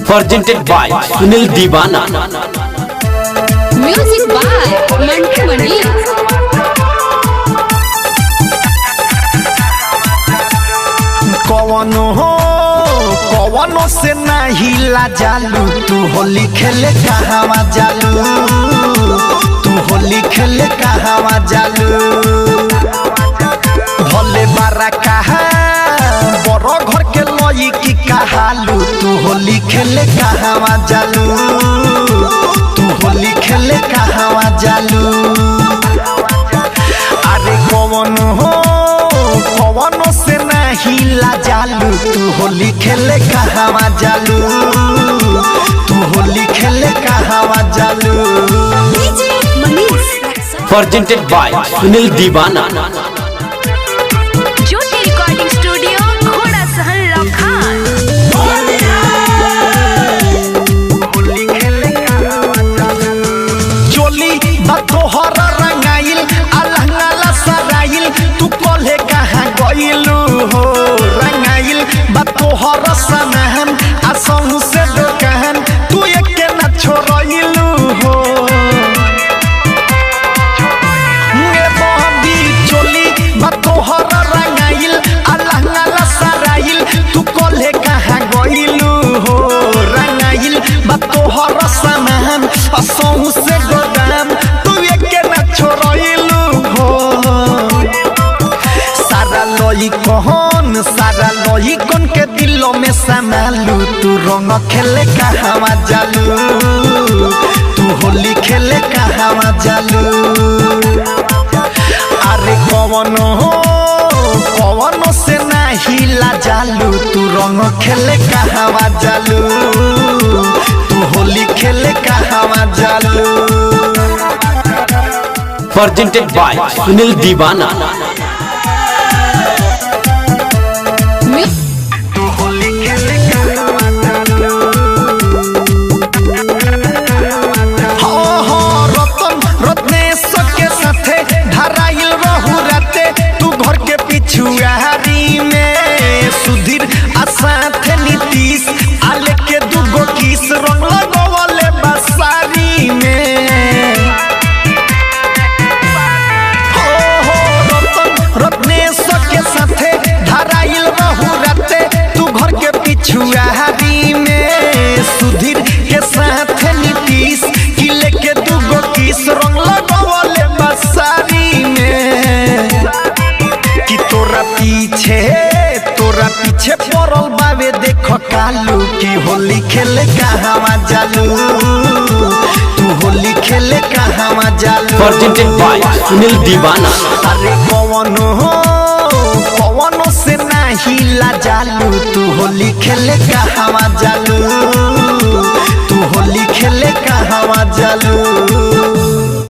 Presented by Sunil Divana. Music by Mantu Mani. कवनो से नहीं लाजालू तू होली खेले कहवा जालू तू होली खेले कहवा जालू भले बारा कहा बड़ो घर के लई की कहालू तू होली खेले कहवा जालू तू होली खेले कहवा जालू अरे कवनो से नहीं लाजालू तू होली खेले कहवा जालू तू होली खेले कहवा जालू। Presented by Sunil Divana. Jyoti recording studio घोड़ा सहन लखान। चोली बतोहर रंगाइल अलहंगा सराइल तू कोल्हे कहाँ गइलू हो रंगाइल बतोहर सनहन असहु से दुकान तू एके न छोड़इलू हो ये बहदी चोली बतोहर रंगाइल अलहंगा सराइल तू कोल्हे कहाँ गइलू हो रंगाइल बतोहर सनहन असहु से गोदाम तू एके न छोड़इलू हो सारा लोई कौन के दिलों में संभालू तू रंग खेले कहवा जालू तू होली खेले कहवा जालू अरे कवनो से नहीं लाजालू तू रंग खेले कहवा जालू तू होली खेले कहवा जालू। Presented by Sunil Divana. पिछुआरी में सुधीर आसाथ नीतीश आले के दुगो किस रंग लगवले बसारी में रत्नेश के साथे धराइल रहू राते तू घर के पिछुआरी में सुधीर के साथ नीतीश किले के दुगो किस रंग लगवले बसारी में कि तोरा पीछे पड़ल बावे देखो कालू की होली खेले कहवा जालू तू होली खेले कहवा जालू। Presented by Sunil Divana. अरे कवनो से नहीं लाजालू तू होली खेले कहवा जालू तू होली खेले कहवा जालू।